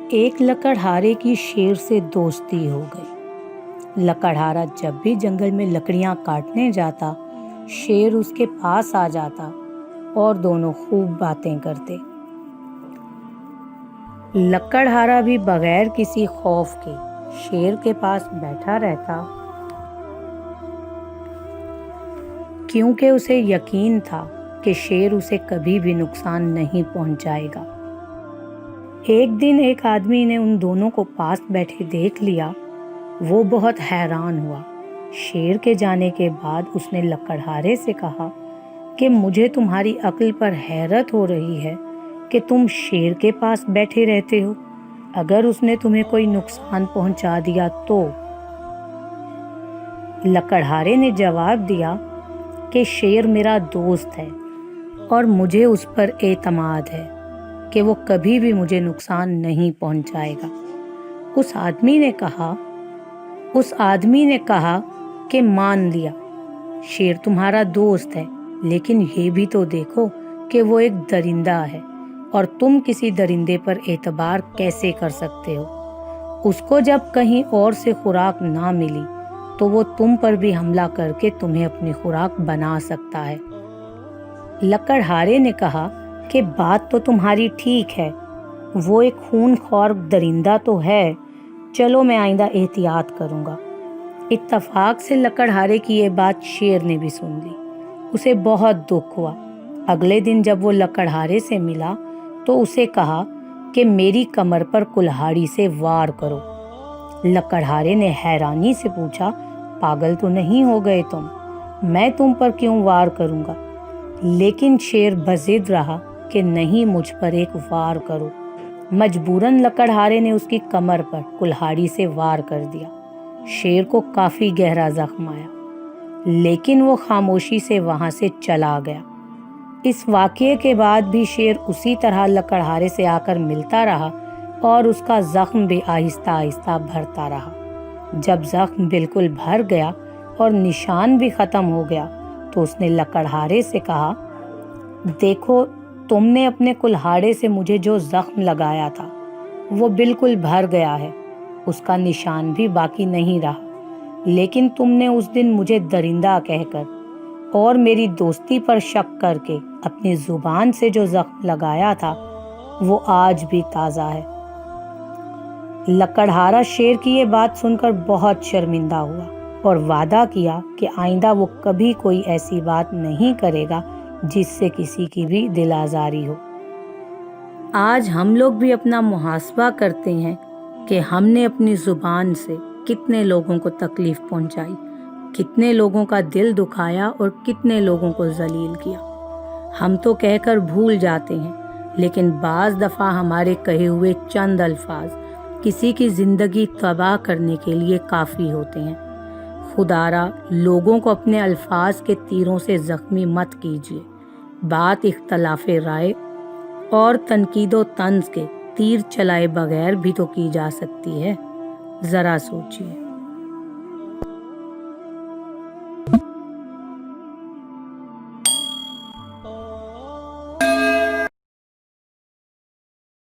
ایک لکڑہارے کی شیر سے دوستی ہو گئی۔ لکڑہارا جب بھی جنگل میں لکڑیاں کاٹنے جاتا، شیر اس کے پاس آ جاتا اور دونوں خوب باتیں کرتے۔ لکڑہارا بھی بغیر کسی خوف کے شیر کے پاس بیٹھا رہتا، کیونکہ اسے یقین تھا کہ شیر اسے کبھی بھی نقصان نہیں پہنچائے گا۔ ایک دن ایک آدمی نے ان دونوں کو پاس بیٹھے دیکھ لیا۔ وہ بہت حیران ہوا۔ شیر کے جانے کے بعد اس نے لکڑہارے سے کہا کہ مجھے تمہاری عقل پر حیرت ہو رہی ہے کہ تم شیر کے پاس بیٹھے رہتے ہو، اگر اس نے تمہیں کوئی نقصان پہنچا دیا تو؟ لکڑہارے نے جواب دیا کہ شیر میرا دوست ہے اور مجھے اس پر اعتماد ہے کہ وہ کبھی بھی مجھے نقصان نہیں پہنچائے گا۔ اس آدمی نے کہا کہ مان لیا، شیر تمہارا دوست ہے، لیکن یہ بھی تو دیکھو کہ وہ ایک درندہ ہے اور تم کسی درندے پر اعتبار کیسے کر سکتے ہو؟ اس کو جب کہیں اور سے خوراک نہ ملی تو وہ تم پر بھی حملہ کر کے تمہیں اپنی خوراک بنا سکتا ہے۔ لکڑہارے نے کہا کہ بات تو تمہاری ٹھیک ہے، وہ ایک خون خوار درندہ تو ہے، چلو میں آئندہ احتیاط کروں گا۔ اتفاق سے لکڑہارے کی یہ بات شیر نے بھی سن لی۔ اسے بہت دکھ ہوا۔ اگلے دن جب وہ لکڑہارے سے ملا تو اسے کہا کہ میری کمر پر کلہاڑی سے وار کرو۔ لکڑہارے نے حیرانی سے پوچھا، پاگل تو نہیں ہو گئے تم؟ میں تم پر کیوں وار کروں گا؟ لیکن شیر بضد رہا کہ نہیں، مجھ پر ایک وار کرو۔ مجبوراً لکڑہارے نے اس کی کمر پر کلہاڑی سے وار کر دیا۔ شیر کو کافی گہرا زخم آیا، لیکن وہ خاموشی سے وہاں سے چلا گیا۔ اس واقعے کے بعد بھی شیر اسی طرح لکڑہارے سے آ کر ملتا رہا اور اس کا زخم بھی آہستہ آہستہ بھرتا رہا۔ جب زخم بالکل بھر گیا اور نشان بھی ختم ہو گیا تو اس نے لکڑہارے سے کہا، دیکھو، تم نے اپنے کلہاڑے سے مجھے جو زخم لگایا تھا وہ بالکل بھر گیا ہے، اس کا نشان بھی باقی نہیں رہا، لیکن تم نے اس دن مجھے درندہ کہہ کر اور میری دوستی پر شک کر کے اپنی زبان سے جو زخم لگایا تھا وہ آج بھی تازہ ہے۔ لکڑہارا شیر کی یہ بات سن کر بہت شرمندہ ہوا اور وعدہ کیا کہ آئندہ وہ کبھی کوئی ایسی بات نہیں کرے گا جس سے کسی کی بھی دل آزاری ہو۔ آج ہم لوگ بھی اپنا محاسبہ کرتے ہیں کہ ہم نے اپنی زبان سے کتنے لوگوں کو تکلیف پہنچائی، کتنے لوگوں کا دل دکھایا اور کتنے لوگوں کو ذلیل کیا۔ ہم تو کہہ کر بھول جاتے ہیں، لیکن بعض دفعہ ہمارے کہے ہوئے چند الفاظ کسی کی زندگی تباہ کرنے کے لیے کافی ہوتے ہیں۔ خدارا لوگوں کو اپنے الفاظ کے تیروں سے زخمی مت کیجیے۔ بات اختلاف رائے اور تنقید و طنز کے تیر چلائے بغیر بھی تو کی جا سکتی ہے، ذرا سوچیے۔